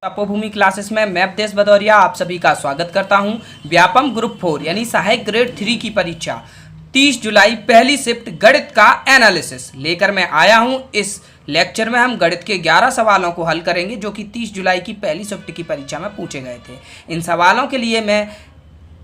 तपोभूमि classes में मैं अवधेश भदौरिया आप सभी का स्वागत करता हूं। व्यापम ग्रुप 4 यानी सहायक ग्रेड 3 की परीक्षा 30 जुलाई पहली शिफ्ट गणित का एनालिसिस लेकर मैं आया हूं। इस लेक्चर में हम गणित के 11 सवालों को हल करेंगे जो कि 30 जुलाई की पहली शिफ्ट की परीक्षा में पूछे गए थे। इन सवालों के लिए मैं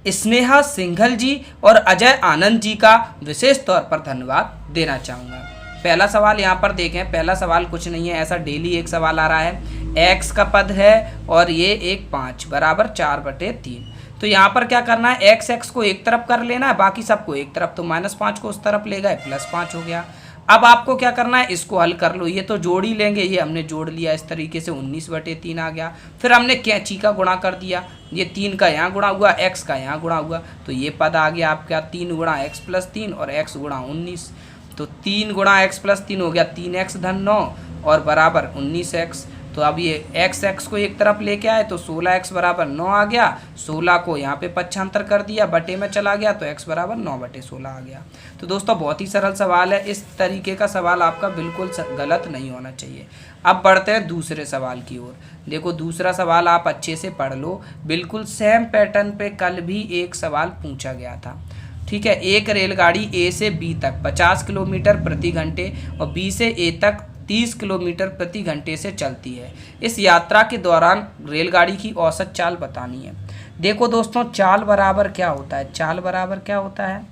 स्नेहा सिंघल जी और अजय आनंद जी का विशेष तौर पर धन्यवाद देना चाहूँगा। पहला सवाल यहाँ पर देखें। पहला सवाल कुछ नहीं है, ऐसा डेली एक सवाल आ रहा है। x का पद है और ये एक 5 बराबर 4/3। तो यहाँ पर क्या करना है, x को एक तरफ कर लेना है, बाकी सबको एक तरफ। तो -5 को उस तरफ ले गए, +5 हो गया। अब आपको क्या करना है, इसको हल कर लो। ये तो जोड़ ही लेंगे, ये हमने जोड़ लिया इस तरीके से 19/3 आ गया। फिर हमने कैंची का गुणा कर दिया, ये 3 का यहाँ गुणा हुआ, x का यहाँ गुणा हुआ, तो ये पद आ गया आपका 3 गुणा x + 3 और x गुणा 19। तो 3 गुणा x + 3 हो गया 3x - 9 और बराबर 19x। तो अब ये x को एक तरफ लेके आए तो 16x बराबर 9 आ गया। 16 को यहाँ पे पक्षांतर कर दिया, बटे में चला गया तो x बराबर 9/16 आ गया। तो दोस्तों बहुत ही सरल सवाल है। इस तरीके का सवाल आपका बिल्कुल गलत नहीं होना चाहिए। अब बढ़ते हैं दूसरे सवाल की ओर। देखो दूसरा सवाल आप अच्छे से पढ़ लो, बिल्कुल सेम पैटर्न पे कल भी एक सवाल पूछा गया था। ठीक है, एक रेलगाड़ी A से B तक 50 किलोमीटर प्रति घंटे और B से A तक 30 किलोमीटर प्रति घंटे से चलती है। इस यात्रा के दौरान रेलगाड़ी की औसत चाल बतानी है। देखो दोस्तों, चाल बराबर क्या होता है? चाल बराबर क्या होता है?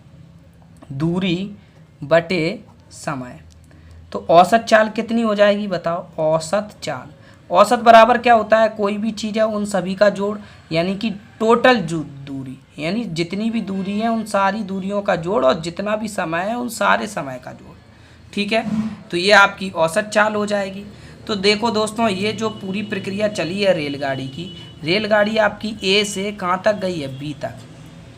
दूरी बटे समय। तो औसत चाल कितनी हो जाएगी बताओ? औसत चाल, औसत बराबर क्या होता है? कोई भी चीज़ है उन सभी का जोड़, यानी कि टोटल दूरी, यानी जितनी भी दूरी है उन सारी दूरियों का जोड़ और जितना भी समय है उन सारे समय का जोड़। ठीक है, तो ये आपकी औसत चाल हो जाएगी। तो देखो दोस्तों, ये जो पूरी प्रक्रिया चली है रेलगाड़ी की, रेलगाड़ी आपकी A से कहाँ तक गई है? B तक।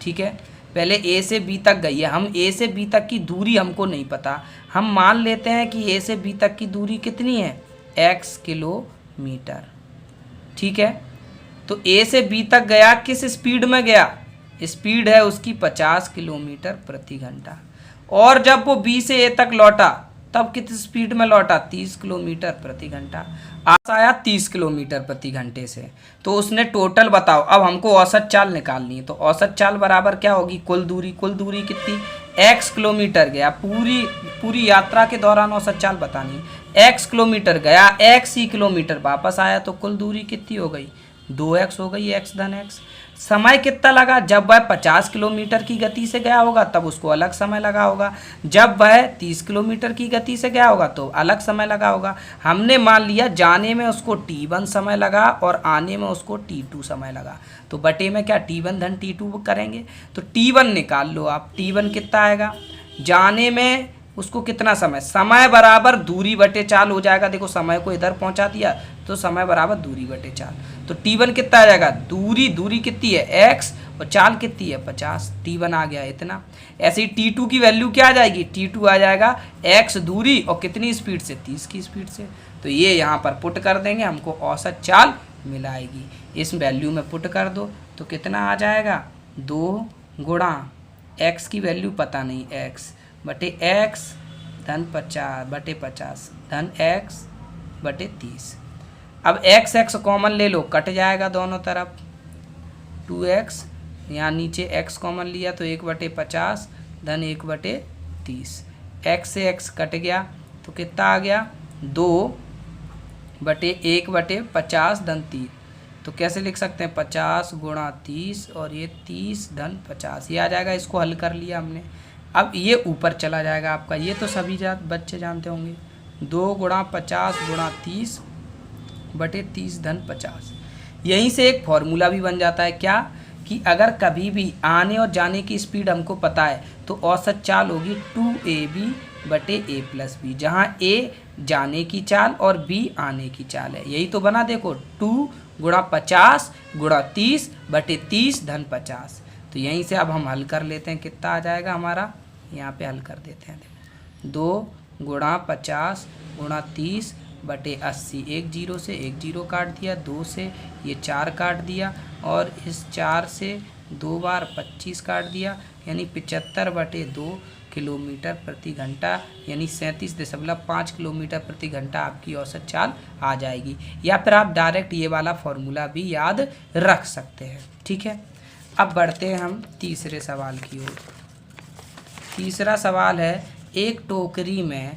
ठीक है, पहले A से B तक गई है। हम A से B तक की दूरी हमको नहीं पता, हम मान लेते हैं कि A से B तक की दूरी कितनी है? x kilometre. ठीक है, तो A से B तक गया, किस स्पीड में गया? स्पीड है उसकी 50 किलोमीटर प्रति घंटा। और जब वो B से A तक लौटा तब किस स्पीड में लौटा? 30 किलोमीटर प्रति घंटा। आज आया 30 किलोमीटर प्रति घंटे से। तो उसने टोटल बताओ, अब हमको औसत चाल निकालनी है। तो औसत चाल बराबर क्या होगी? कुल दूरी। कुल दूरी कितनी? x किलोमीटर गया, पूरी यात्रा के दौरान औसत चाल बतानी है। x किलोमीटर गया, x ही किलोमीटर वापस आया, तो कुल दूरी कितनी हो गई? 2x हो गई, x धन x। समय कितना लगा? जब वह 50 किलोमीटर की गति से गया होगा तब उसको अलग समय लगा होगा, जब वह 30 किलोमीटर की गति से गया होगा तो अलग समय लगा होगा। हमने मान लिया जाने में उसको t1 समय लगा और आने में उसको t2 समय लगा, तो बटे में क्या t1 धन t2 करेंगे। तो t1 निकाल लो आप। t1 कितना आएगा? जाने में उसको कितना समय? समय बराबर दूरी बटे चाल हो जाएगा। देखो समय को इधर पहुंचा दिया तो समय बराबर दूरी बटे चाल। तो t1 कितना आ जाएगा? दूरी कितनी है? x और चाल कितनी है? 50। t1 आ गया इतना। ऐसे ही t2 की वैल्यू क्या आ जाएगी? t2 आ जाएगा x दूरी और कितनी स्पीड से? 30 की स्पीड से। तो ये यहाँ पर पुट कर देंगे, हमको औसत चाल मिलाएगी। इस वैल्यू में पुट कर दो तो कितना आ जाएगा? 2 गुणा x की वैल्यू पता नहीं, x बटे x धन 50 बटे 50 धन x बटे 30। अब x कॉमन ले लो, कट जाएगा दोनों तरफ। 2x यहाँ नीचे x कॉमन लिया तो 1/50 धन 1/30। x से x कट गया तो कितना आ गया? 2 बटे 1/50 धन 30। तो कैसे लिख सकते हैं? 50 गुणा 30 और ये 30 धन 50, ये आ जाएगा। इसको हल कर लिया हमने। अब ये ऊपर चला जाएगा आपका, ये तो सभी बच्चे जानते होंगे। 2 गुणा 50 गुणा 30 बटे 30 धन 50। यहीं से एक फॉर्मूला भी बन जाता है, क्या कि अगर कभी भी आने और जाने की स्पीड हमको पता है तो औसत चाल होगी 2ab बटे a + b, जहाँ a जाने की चाल और b आने की चाल है। यही तो बना, देखो 2 गुणा 50 गुणा 30 बटे 30 धन 50। तो यहीं से अब हम हल कर लेते हैं, कितना आ जाएगा हमारा? यहाँ पे हल कर देते हैं। 2 गुणा 50 गुणा 30 बटे 80। 1 0 से 1 0 काट दिया, 2 से ये 4 काट दिया और इस 4 से 2 बार 25 काट दिया, यानी 75/2 किलोमीटर प्रति घंटा, यानी 37.5 किलोमीटर प्रति घंटा आपकी औसत चाल आ जाएगी। या फिर आप डायरेक्ट ये वाला फॉर्मूला भी याद रख सकते हैं। ठीक है, अब बढ़ते हैं हम तीसरे सवाल की ओर। तीसरा सवाल है, एक टोकरी में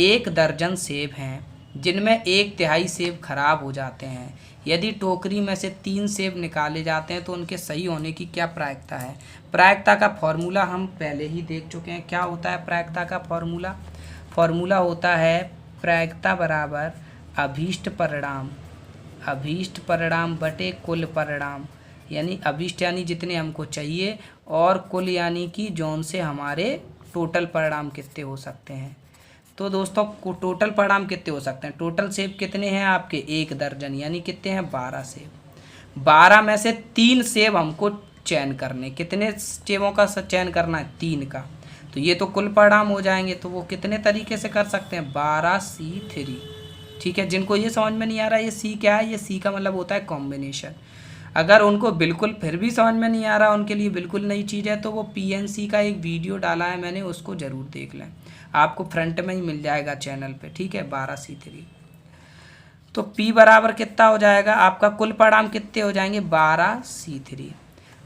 1 दर्जन सेब हैं जिनमें 1/3 सेब खराब हो जाते हैं। यदि टोकरी में से 3 सेब निकाले जाते हैं तो उनके सही होने की क्या प्रायिकता है। प्रायिकता का फॉर्मूला हम पहले ही देख चुके हैं। क्या होता है प्रायिकता का फॉर्मूला? फॉर्मूला होता है प्रायिकता बराबर अभीष्ट परिणाम बटे कुल परिणाम, यानी अभीष्ट यानी जितने हमको चाहिए और कुल यानी कि जौन से हमारे टोटल परिणाम कितने हो सकते हैं। तो दोस्तों टोटल परिणाम कितने हो सकते हैं? टोटल सेब कितने हैं आपके? 1 दर्जन, यानी कितने हैं? 12 सेब। 12 में से 3 सेब हमको चयन करने। कितने सेबों का चयन करना है? 3 का। तो ये तो कुल परिणाम हो जाएंगे। तो वो कितने तरीके से कर सकते हैं? 12C3। ठीक है, जिनको ये समझ में नहीं आ रहा ये सी क्या है, ये सी का मतलब होता है कॉम्बिनेशन। अगर उनको बिल्कुल फिर भी समझ में नहीं आ रहा, उनके लिए बिल्कुल नई चीज़ है, तो वो PNC का एक वीडियो डाला है मैंने, उसको ज़रूर देख लें। आपको फ्रंट में ही मिल जाएगा चैनल पे। ठीक है, 12C3। तो P बराबर कितना हो जाएगा आपका? कुल परिणाम कितने हो जाएंगे? 12C3।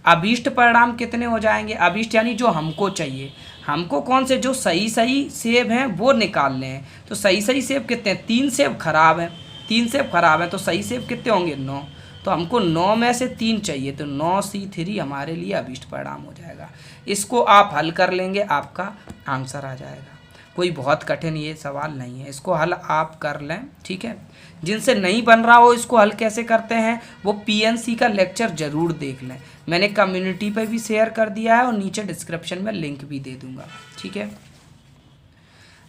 अभीष्ट परिणाम कितने हो जाएंगे? अभीष्ट यानी जो हमको चाहिए। हमको कौन से? जो सही सेब हैं वो निकालने हैं। तो सही सेब कितने हैं? 3 सेब खराब हैं। 3 सेब खराब हैं तो सही सेब कितने होंगे? 9। तो हमको 9 में से 3 चाहिए, तो 9C3 हमारे लिए अभीष्ट परिणाम हो जाएगा। इसको आप हल कर लेंगे, आपका आंसर आ जाएगा। कोई बहुत कठिन ये सवाल नहीं है, इसको हल आप कर लें। ठीक है, जिनसे नहीं बन रहा हो इसको हल कैसे करते हैं वो PNC का लेक्चर ज़रूर देख लें। मैंने कम्युनिटी पे भी शेयर कर दिया है और नीचे डिस्क्रिप्शन में लिंक भी दे दूंगा। ठीक है,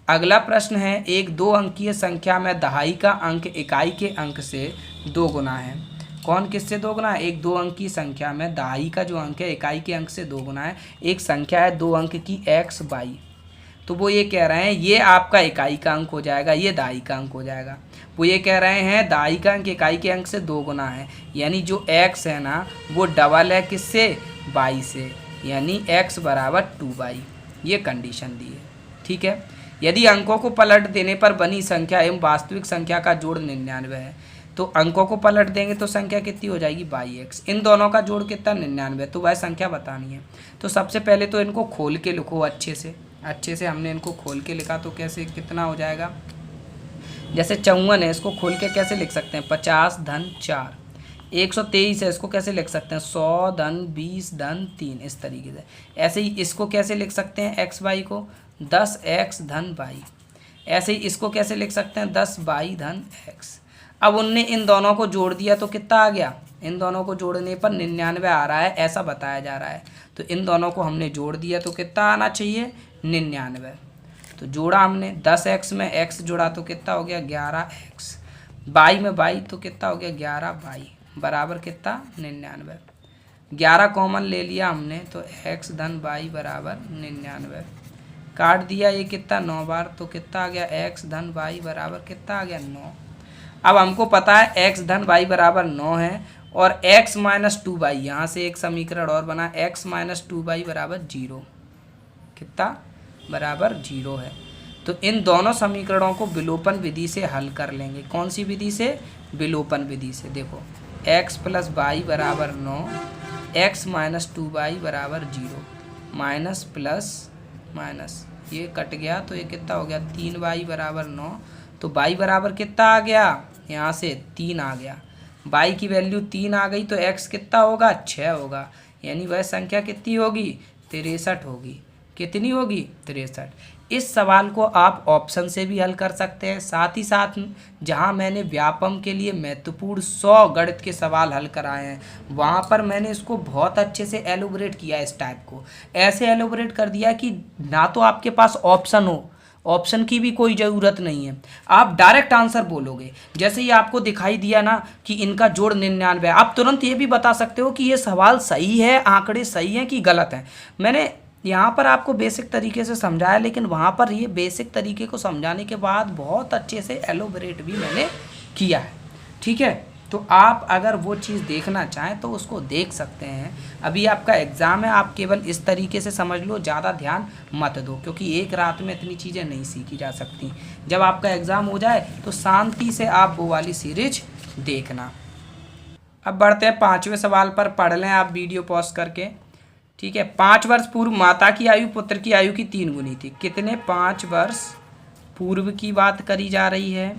अगला प्रश्न है, एक 2 अंकीय संख्या में दहाई का अंक इकाई के अंक से 2 गुना है। कौन किससे 2 गुना है? एक 2 अंकीय संख्या में दहाई का जो अंक है इकाई के अंक से 2 गुना है। एक संख्या है 2 अंक की x y, तो वो ये कह रहे हैं ये आपका इकाई का अंक हो जाएगा, ये दहाई का अंक हो जाएगा। वो ये कह रहे हैं दहाई का अंक इकाई के अंक से 2 गुना है, यानी जो x है ना वो डबल है किससे? y से, यानी x बराबर 2y। ये कंडीशन दी है। ठीक है, यदि अंकों को पलट देने पर बनी संख्या एवं वास्तविक संख्या का जोड़ 99 है, तो अंकों को पलट देंगे तो संख्या कितनी हो जाएगी? yx। इन दोनों का जोड़ कितना? 99। तो वह संख्या बतानी है। तो सबसे पहले तो इनको खोल के लिखो अच्छे से हमने इनको खोल के लिखा तो कैसे कितना हो जाएगा? जैसे 54 है, इसको खोल के कैसे लिख सकते हैं? 50 धन 4। 123 है, इसको कैसे लिख सकते हैं? 100 धन 20 धन 3। इस तरीके से। ऐसे ही इसको कैसे लिख सकते हैं? xy को 10x धन y। ऐसे ही इसको कैसे लिख सकते हैं? 10y धन x। अब उनने इन दोनों को जोड़ दिया तो कितना आ गया? इन दोनों को जोड़ने पर 99 आ रहा है, ऐसा बताया जा रहा है। तो इन दोनों को हमने जोड़ दिया तो कितना आना चाहिए? 99। तो जोड़ा हमने 10x में x जोड़ा तो कितना हो गया? 11x। y में y तो कितना हो गया? 11y बराबर कितना? 99। 11 कॉमन ले लिया हमने तो x धन y बराबर 99। काट दिया ये कितना? 9 बार, तो कितना आ गया? x धन y बराबर कितना आ गया? 9। अब हमको पता है x धन y बराबर 9 है और x माइनस 2y, यहाँ से एक समीकरण और बना, x माइनस 2y बराबर 0। कितना? बराबर 0 है। तो इन दोनों समीकरणों को विलोपन विधि से हल कर लेंगे। कौन सी विधि से? विलोपन विधि से। देखो x प्लस y बराबर 9, x माइनस 2y बराबर 0, माइनस प्लस माइनस ये कट गया तो ये कितना हो गया? 3y बराबर 9। तो y बराबर कितना आ गया? यहाँ से 3 आ गया। y की वैल्यू 3 आ गई तो x कितना होगा? 6 होगा, यानी वह संख्या कितनी होगी? 63 होगी। कितनी होगी? 63। इस सवाल को आप ऑप्शन से भी हल कर सकते हैं। साथ ही साथ जहां मैंने व्यापम के लिए महत्वपूर्ण 100 गणित के सवाल हल कराए हैं वहां पर मैंने इसको बहुत अच्छे से एलोबरेट किया। इस टाइप को ऐसे एलोबरेट कर दिया कि ना तो आपके पास ऑप्शन हो, ऑप्शन की भी कोई ज़रूरत नहीं है, आप डायरेक्ट आंसर बोलोगे। जैसे ही आपको दिखाई दिया ना कि इनका जोड़ 99 है, आप तुरंत ये भी बता सकते हो कि ये सवाल सही है, आंकड़े सही हैं कि गलत हैं। मैंने यहाँ पर आपको बेसिक तरीके से समझाया, लेकिन वहाँ पर ये बेसिक तरीके को समझाने के बाद बहुत अच्छे से एलोबरेट भी मैंने किया है। ठीक है, तो आप अगर वो चीज़ देखना चाहें तो उसको देख सकते हैं। अभी आपका एग्ज़ाम है, आप केवल इस तरीके से समझ लो, ज़्यादा ध्यान मत दो, क्योंकि एक रात में इतनी चीज़ें नहीं सीखी जा सकती। जब आपका एग्ज़ाम हो जाए तो शांति से आप वो वाली सीरीज देखना। अब बढ़ते हैं 5वें सवाल पर, पढ़ लें आप वीडियो पॉज करके। ठीक है, 5 वर्ष पूर्व माता की आयु पुत्र की आयु की 3 गुनी थी। कितने 5 वर्ष पूर्व की बात करी जा रही है?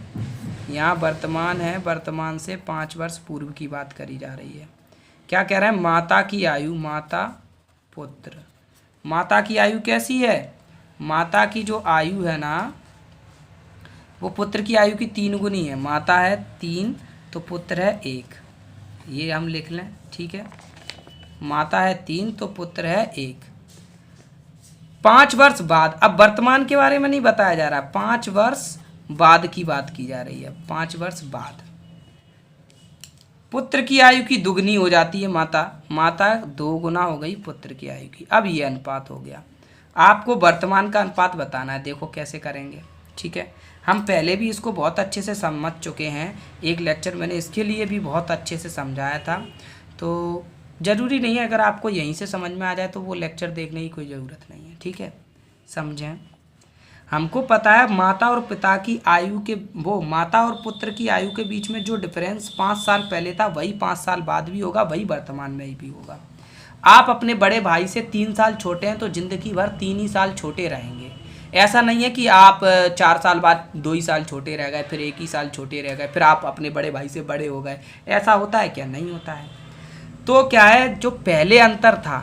यहाँ वर्तमान है, वर्तमान से 5 वर्ष पूर्व की बात करी जा रही है। क्या कह रहे हैं? माता की आयु, माता पुत्र, माता की आयु कैसी है? माता की जो आयु है ना, वो पुत्र की आयु की 3 गुनी है। माता है 3 तो पुत्र है 1, ये हम लिख लें। ठीक है, माता है 3 तो पुत्र है 1। 5 वर्ष बाद, अब वर्तमान के बारे में नहीं बताया जा रहा, 5 वर्ष बाद की बात की जा रही है। 5 वर्ष बाद पुत्र की आयु की दुगनी हो जाती है माता, माता 2 गुना हो गई पुत्र की आयु की। अब ये अनुपात हो गया। आपको वर्तमान का अनुपात बताना है, देखो कैसे करेंगे। ठीक है, हम पहले भी इसको बहुत अच्छे से समझ चुके हैं, एक लेक्चर मैंने इसके लिए भी बहुत अच्छे से समझाया था। तो ज़रूरी नहीं है अगर आपको यहीं से समझ में आ जाए तो वो लेक्चर देखने की कोई ज़रूरत नहीं है। ठीक है, समझें। हमको पता है माता और पिता की आयु के, वो माता और पुत्र की आयु के बीच में जो डिफरेंस 5 साल पहले था वही 5 साल बाद भी होगा, वही वर्तमान में भी होगा। आप अपने बड़े भाई से 3 साल छोटे हैं तो ज़िंदगी भर 3 ही साल छोटे रहेंगे। ऐसा नहीं है कि आप 4 साल बाद 2 ही साल छोटे रह गए, फिर 1 ही साल छोटे रह गए, फिर आप अपने बड़े भाई से बड़े हो गए। ऐसा होता है क्या? नहीं होता है। तो क्या है, जो पहले अंतर था,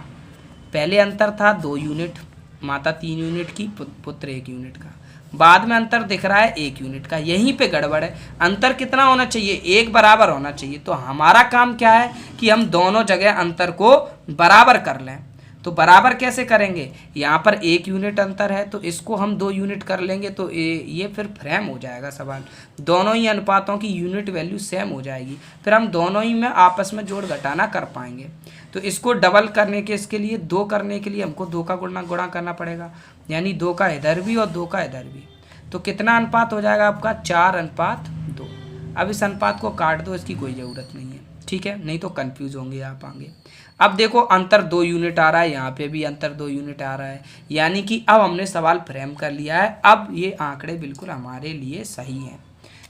पहले अंतर था 2 यूनिट, माता 3 यूनिट की, पुत्र 1 यूनिट का। बाद में अंतर दिख रहा है 1 यूनिट का। यहीं पे गड़बड़ है। अंतर कितना होना चाहिए? 1 बराबर होना चाहिए। तो हमारा काम क्या है कि हम दोनों जगह अंतर को बराबर कर लें। तो बराबर कैसे करेंगे? यहाँ पर 1 यूनिट अंतर है तो इसको हम 2 यूनिट कर लेंगे, तो ये फिर फ्रेम हो जाएगा सवाल। दोनों ही अनुपातों की यूनिट वैल्यू सेम हो जाएगी, फिर हम दोनों ही में आपस में जोड़ घटाना कर पाएंगे। तो इसको डबल करने के, इसके लिए 2 करने के लिए हमको 2 का गुणा करना पड़ेगा, यानी 2 का इधर भी और 2 का इधर भी। तो कितना अनुपात हो जाएगा आपका? 4:2। अब इस अनुपात को काट दो, इसकी कोई ज़रूरत नहीं है। ठीक है, नहीं तो कंफ्यूज होंगे आप आगे। अब देखो अंतर 2 यूनिट आ रहा है, यहाँ पे भी अंतर 2 यूनिट आ रहा है, यानी कि अब हमने सवाल फ्रेम कर लिया है। अब ये आंकड़े बिल्कुल हमारे लिए सही हैं।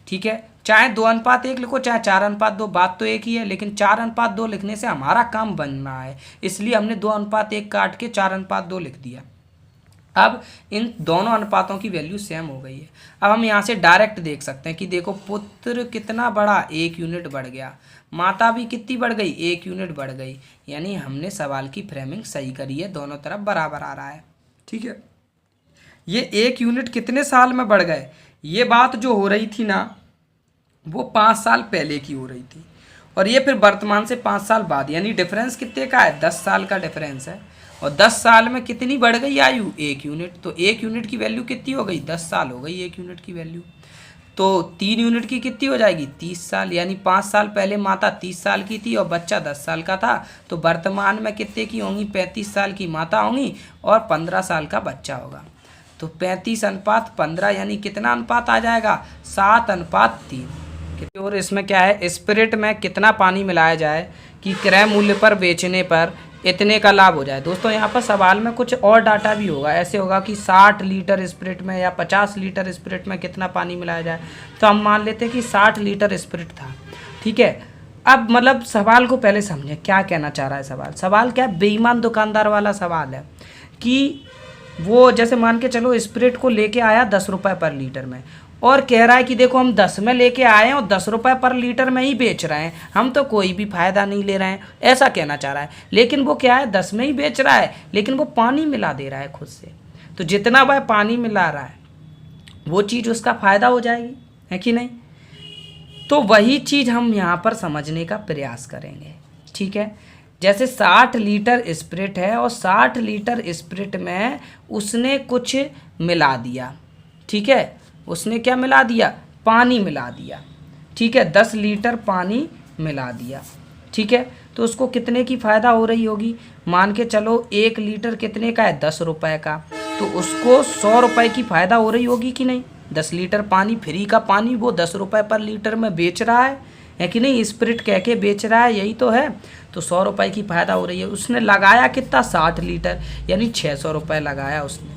ठीक है, चाहे 2:1 लिखो चाहे 4:2, बात तो एक ही है, लेकिन 4:2 लिखने से हमारा काम बन रहा है, इसलिए हमने 2:1 काट के 4:2 लिख दिया। अब इन दोनों अनुपातों की वैल्यू सेम हो गई है। अब हम यहाँ से डायरेक्ट देख सकते हैं कि देखो पुत्र कितना बढ़ा, 1 यूनिट बढ़ गया, माता भी कितनी बढ़ गई, 1 यूनिट बढ़ गई, यानी हमने सवाल की फ्रेमिंग सही करी है, दोनों तरफ बराबर आ रहा है। ठीक है, ये 1 यूनिट कितने साल में बढ़ गए, ये बात जो हो रही थी ना, वो 5 साल पहले की हो रही थी, और ये फिर वर्तमान से 5 साल बाद, यानी डिफरेंस कितने का है? 10 साल का डिफरेंस है। और 10 साल में कितनी बढ़ गई आयु? 1 यूनिट। तो 1 यूनिट की वैल्यू कितनी हो गई? 10 साल हो गई 1 यूनिट की वैल्यू। तो 3 यूनिट की कितनी हो जाएगी? 30 साल, यानी 5 साल पहले माता 30 साल की थी और बच्चा 10 साल का था, तो वर्तमान में कितने की होंगी? 35 साल की माता होंगी और 15 साल का बच्चा होगा। तो 35:15, यानी कितना अनुपात आ जाएगा? 7:3। और इसमें क्या है, स्पिरिट में कितना पानी मिलाया जाए कि क्रय मूल्य पर बेचने पर इतने का लाभ हो जाए। दोस्तों यहाँ पर सवाल में कुछ और डाटा भी होगा, ऐसे होगा कि 60 लीटर स्पिरिट में या 50 लीटर स्पिरिट में कितना पानी मिलाया जाए। तो हम मान लेते हैं कि 60 लीटर स्पिरिट था। ठीक है, अब मतलब सवाल को पहले समझें, क्या कहना चाह रहा है सवाल। सवाल क्या है? बेईमान दुकानदार वाला सवाल है कि वो जैसे मान के चलो स्पिरिट को लेके आया 10 रुपये पर लीटर में, और कह रहा है कि देखो हम 10 में लेके आए हैं और 10 रुपये पर लीटर में ही बेच रहे हैं, हम तो कोई भी फ़ायदा नहीं ले रहे हैं, ऐसा कहना चाह रहा है। लेकिन वो क्या है, 10 में ही बेच रहा है, लेकिन वो पानी मिला दे रहा है खुद से। तो जितना वह पानी मिला रहा है वो चीज़ उसका फ़ायदा हो जाएगी, है कि नहीं? तो वही चीज़ हम यहाँ पर समझने का प्रयास करेंगे। ठीक है, जैसे 60 लीटर स्पिरिट है और 60 लीटर स्पिरिट में उसने कुछ मिला दिया। ठीक है, उसने क्या मिला दिया? पानी मिला दिया। ठीक है, 10 लीटर पानी मिला दिया। ठीक है, तो उसको कितने की फ़ायदा हो रही होगी? मान के चलो 1 लीटर कितने का है? 10 रुपये का, तो उसको 100 रुपये की फ़ायदा हो रही होगी कि नहीं? 10 लीटर पानी, फ्री का पानी वो 10 रुपये पर लीटर में बेच रहा है, है कि नहीं। स्प्रिट कह के बेच रहा है, यही तो है। तो 100 रुपये की फ़ायदा हो रही है। उसने लगाया कितना, 60 लीटर, यानी 600 रुपये लगाया उसने।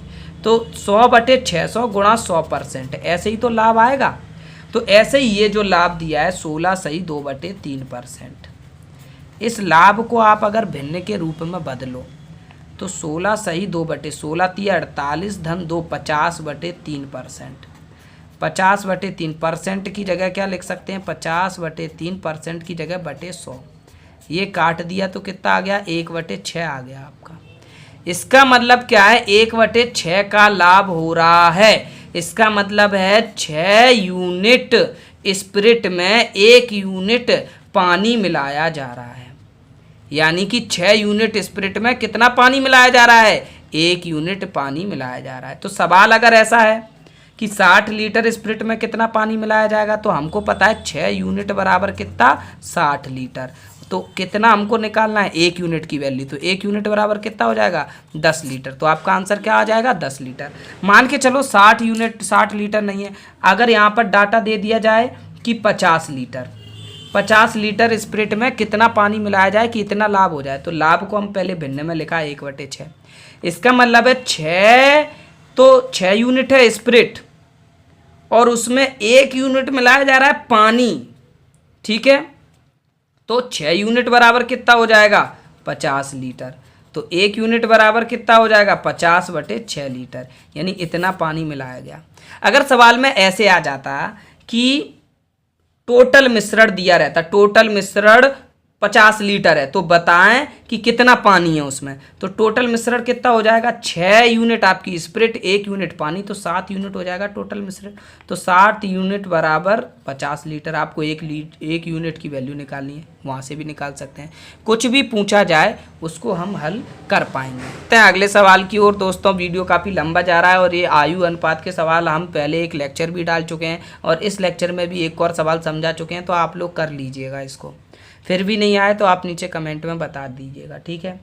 तो 100/600 गुणा 100%, ऐसे ही तो लाभ आएगा। तो ऐसे ही ये जो लाभ दिया है 16 सही 2/3%, इस लाभ को आप अगर भिन्न के रूप में बदलो तो 16 सही 2/16 3 48 धन 2 50/3%। 50/3% की जगह क्या लिख सकते हैं, 50/3% की जगह बटे 100। ये काट दिया तो कितना आ गया, 1/6 आ गया आपका। इसका मतलब क्या है, 1/6 का लाभ हो रहा है। इसका मतलब है 6 यूनिट स्पिरिट में 1 यूनिट पानी मिलाया जा रहा है। यानी कि 6 यूनिट स्पिरिट में कितना पानी मिलाया जा रहा है, 1 यूनिट पानी मिलाया जा रहा है। तो सवाल अगर ऐसा है कि 60 लीटर स्पिरिट में कितना पानी मिलाया जाएगा, तो हमको पता है 6 यूनिट बराबर कितना, 60 लीटर। तो कितना हमको निकालना है, 1 यूनिट की वैल्यू। तो 1 यूनिट बराबर कितना हो जाएगा, 10 लीटर। तो आपका आंसर क्या आ जाएगा, 10 लीटर। मान के चलो 60 यूनिट 60 लीटर नहीं है, अगर यहाँ पर डाटा दे दिया जाए कि 50 लीटर, 50 लीटर स्पिरिट में कितना पानी मिलाया जाए कि इतना लाभ हो जाए। तो लाभ को हम पहले भिन्न में लिखा 1/6। इसका मतलब है 6 यूनिट है स्पिरिट और उसमें 1 यूनिट मिलाया जा रहा है पानी, ठीक है। तो 6 यूनिट बराबर कितना हो जाएगा, 50 लीटर। तो 1 यूनिट बराबर कितना हो जाएगा, 50/6 लीटर, यानी इतना पानी मिलाया गया। अगर सवाल में ऐसे आ जाता कि टोटल मिश्रण दिया रहता, टोटल मिश्रण 50 लीटर है, तो बताएं कि कितना पानी है उसमें। तो टोटल मिश्रण कितना हो जाएगा, 6 यूनिट आपकी स्पिरिट, 1 यूनिट पानी, तो 7 यूनिट हो जाएगा टोटल मिश्रण। तो 7 यूनिट बराबर 50 लीटर। आपको 1 यूनिट की वैल्यू निकालनी है, वहाँ से भी निकाल सकते हैं। कुछ भी पूछा जाए उसको हम हल कर पाएंगे। तो अगले सवाल की ओर दोस्तों, वीडियो काफ़ी लंबा जा रहा है और ये आयु अनुपात के सवाल हम पहले एक लेक्चर भी डाल चुके हैं और इस लेक्चर में भी एक और सवाल समझा चुके हैं, तो आप लोग कर लीजिएगा इसको। फिर भी नहीं आए तो आप नीचे कमेंट में बता दीजिएगा, ठीक है।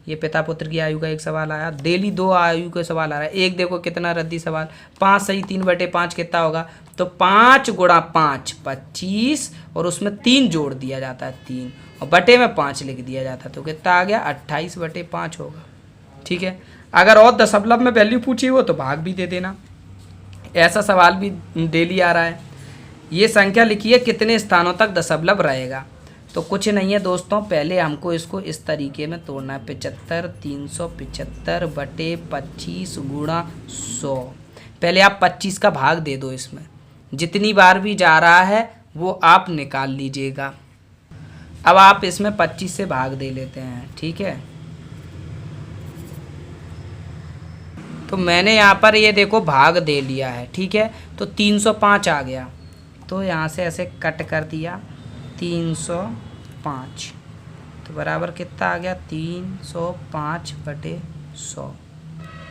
ये पिता पुत्र की आयु का एक सवाल आया, डेली 2 आयु का सवाल आ रहा है। एक देखो कितना रद्दी सवाल, 5 सही 3/5 कितना होगा, तो 5 गुणा 5 25 और उसमें 3 जोड़ दिया जाता है, 3 और बटे में 5 लिख दिया जाता है, तो कितना आ गया 28/5 होगा, ठीक है। अगर और दशमलव में वैल्यू पूछी हो तो भाग भी दे देना। ऐसा सवाल भी डेली आ रहा है। ये संख्या लिखिए कितने स्थानों तक दशमलव रहेगा। तो कुछ नहीं है दोस्तों, पहले हमको इसको इस तरीके में तोड़ना है, 75 375 बटे 25 गुणा 100। पहले आप 25 का भाग दे दो, इसमें जितनी बार भी जा रहा है वो आप निकाल लीजिएगा। अब आप इसमें 25 से भाग दे लेते हैं, ठीक है। तो मैंने यहाँ पर ये देखो भाग दे लिया है, ठीक है। तो 305 आ गया, तो यहाँ से ऐसे कट कर दिया, 305 तो बराबर कितना आ गया, 305/100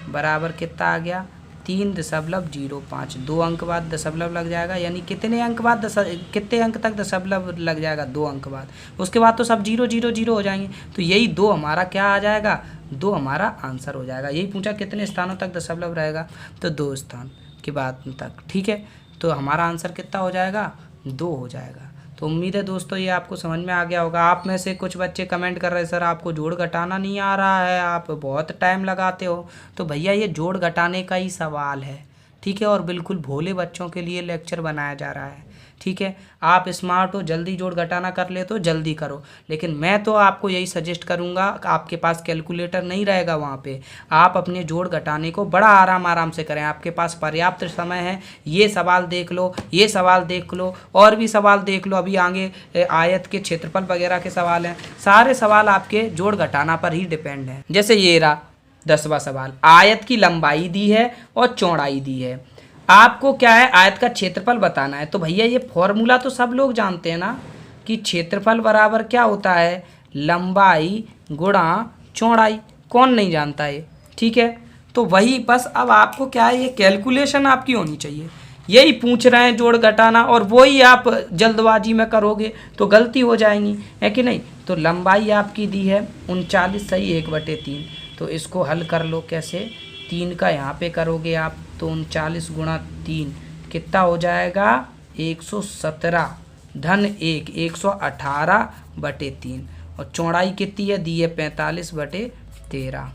बराबर कितना आ गया, 3.05। 2 अंक बाद दशमलव लग जाएगा, यानी कितने अंक बाद कितने अंक तक दशमलव लग जाएगा, 2 अंक बाद। उसके बाद तो सब 0 0 0 हो जाएंगे। तो यही 2 हमारा क्या आ जाएगा, 2 हमारा आंसर हो जाएगा। यही पूछा कितने स्थानों तक दशमलव रहेगा, तो 2 स्थान के बाद तक, ठीक है। तो हमारा आंसर कितना हो जाएगा, 2 हो जाएगा। तो उम्मीद है दोस्तों ये आपको समझ में आ गया होगा। आप में से कुछ बच्चे कमेंट कर रहे हैं, सर आपको जोड़ घटाना नहीं आ रहा है, आप बहुत टाइम लगाते हो। तो भैया ये जोड़ घटाने का ही सवाल है, ठीक है, और बिल्कुल भोले बच्चों के लिए लेक्चर बनाया जा रहा है, ठीक है। आप स्मार्ट हो, जल्दी जोड़ घटाना कर ले तो जल्दी करो, लेकिन मैं तो आपको यही सजेस्ट करूंगा, आपके पास कैलकुलेटर नहीं रहेगा वहाँ पे, आप अपने जोड़ घटाने को बड़ा आराम से करें। आपके पास पर्याप्त समय है, ये सवाल देख लो, ये सवाल देख लो, और भी सवाल देख लो। अभी आगे आयत के क्षेत्रफल वगैरह के सवाल हैं, सारे सवाल आपके जोड़ घटाना पर ही डिपेंड है। जैसे ये रहा 10वां सवाल, आयत की लंबाई दी है और चौड़ाई दी है, आपको क्या है, आयत का क्षेत्रफल बताना है। तो भैया ये फॉर्मूला तो सब लोग जानते हैं ना, कि क्षेत्रफल बराबर क्या होता है, लंबाई गुणा चौड़ाई। कौन नहीं जानता है, ठीक है। तो वही बस अब आपको क्या है, ये कैलकुलेशन आपकी होनी चाहिए। यही पूछ रहे हैं जोड़ घटाना, और वही आप जल्दबाजी में करोगे तो गलती हो जाएंगी, है कि नहीं। तो लंबाई आपकी दी है 39 सही 1/3। तो इसको हल कर लो कैसे, 3 का यहाँ पे करोगे आप, तो 39 गुणा 3 कितना हो जाएगा, 117, धन 1 118/3 और चौड़ाई कितनी है दी है 45/13।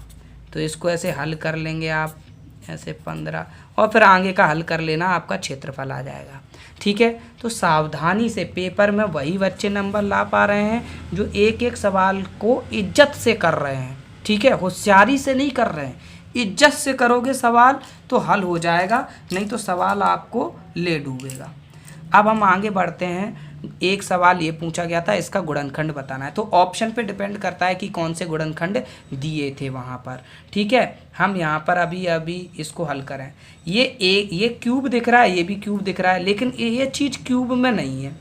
तो इसको ऐसे हल कर लेंगे आप, ऐसे 15 और फिर आगे का हल कर लेना, आपका क्षेत्रफल आ जाएगा। ठीक है, तो सावधानी से पेपर में वही बच्चे नंबर ला पा रहे हैं जो एक एक सवाल को इज्जत से कर रहे हैं। ठीक है, होशियारी से नहीं कर रहे हैं, इज्जत से करोगे सवाल तो हल हो जाएगा, नहीं तो सवाल आपको ले डूबेगा। अब हम आगे बढ़ते हैं। एक सवाल ये पूछा गया था, इसका गुणनखंड बताना है। तो ऑप्शन पे डिपेंड करता है कि कौन से गुणनखंड दिए थे वहाँ पर। ठीक है, हम यहाँ पर अभी इसको हल करें। ये क्यूब दिख रहा है, ये भी क्यूब दिख रहा है, लेकिन ये चीज़ क्यूब में नहीं है,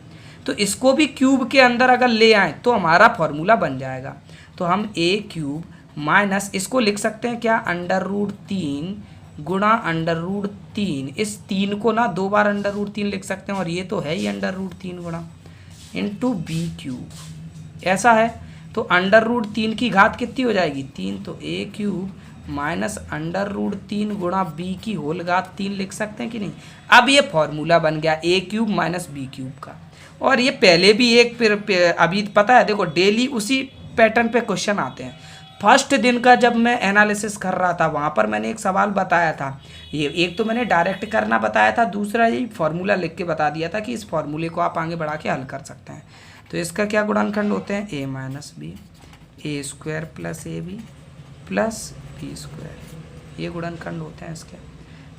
तो इसको भी क्यूब के अंदर अगर ले आए तो हमारा फॉर्मूला बन जाएगा। तो हम a³ माइनस इसको लिख सकते हैं क्या, √3 गुणा √3। इस 3 को ना 2 बार √3 लिख सकते हैं, और ये तो है ही √3 गुणा इंटू b³, ऐसा है। तो √3 की घात कितनी हो जाएगी 3, तो a³ माइनस √3 गुणा b की होल घात 3 लिख सकते हैं कि नहीं। अब ये फॉर्मूला बन गया a³ माइनस b³ का। और ये पहले भी एक अभी पता है, देखो डेली उसी पैटर्न पे क्वेश्चन आते हैं। फर्स्ट दिन का जब मैं एनालिसिस कर रहा था वहाँ पर मैंने एक सवाल बताया था, ये एक तो मैंने डायरेक्ट करना बताया था, दूसरा ये फार्मूला लिख के बता दिया था कि इस फार्मूले को आप आगे बढ़ा के हल कर सकते हैं। तो इसका क्या गुणनखंड होते हैं, a minus b a² plus ab plus b², ये गुणनखंड होते हैं इसके।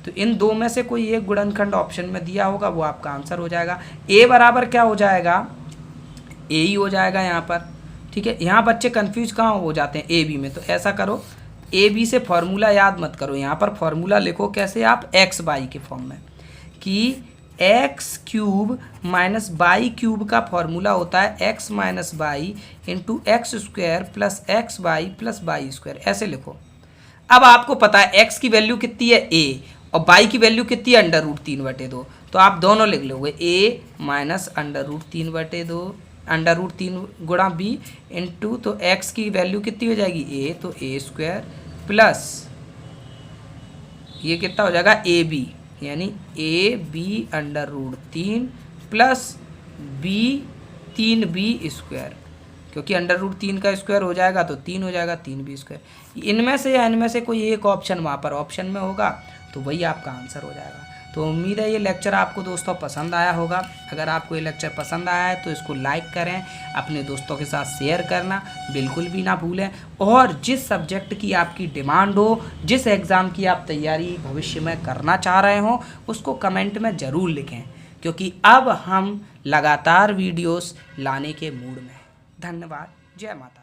तो इन दो में से कोई एक गुणनखंड ऑप्शन में दिया होगा, वो आपका आंसर हो जाएगा। a बराबर क्या हो जाएगा, a ही हो जाएगा यहाँ पर। ठीक है, यहाँ बच्चे कंफ्यूज कहाँ हो जाते हैं ए बी में। तो ऐसा करो, ए बी से फॉर्मूला याद मत करो, यहाँ पर फॉर्मूला लिखो कैसे आप, एक्स बाई के फॉर्म में, कि x³ माइनस y³ का फॉर्मूला होता है x minus y into x² plus x y plus y², ऐसे लिखो। अब आपको पता है x की वैल्यू कितनी है a और y की वैल्यू कितनी है √3/2, तो आप दोनों लिख लोगे a माइनस √3/2 √3 गुणा b इंटू, तो x की वैल्यू कितनी हो जाएगी a, तो a² प्लस ये कितना हो जाएगा ab, यानी ab √3 प्लस b 3b², क्योंकि √3 का स्क्वायर हो जाएगा तो 3 हो जाएगा 3b²। इनमें से या इनमें से कोई एक ऑप्शन वहाँ पर ऑप्शन में होगा तो वही आपका आंसर हो जाएगा। तो उम्मीद है ये लेक्चर आपको दोस्तों पसंद आया होगा। अगर आपको ये लेक्चर पसंद आया है तो इसको लाइक करें, अपने दोस्तों के साथ शेयर करना बिल्कुल भी ना भूलें, और जिस सब्जेक्ट की आपकी डिमांड हो, जिस एग्ज़ाम की आप तैयारी भविष्य में करना चाह रहे हो, उसको कमेंट में ज़रूर लिखें, क्योंकि अब हम लगातार वीडियोस लाने के मूड में हैं। धन्यवाद, जय माता।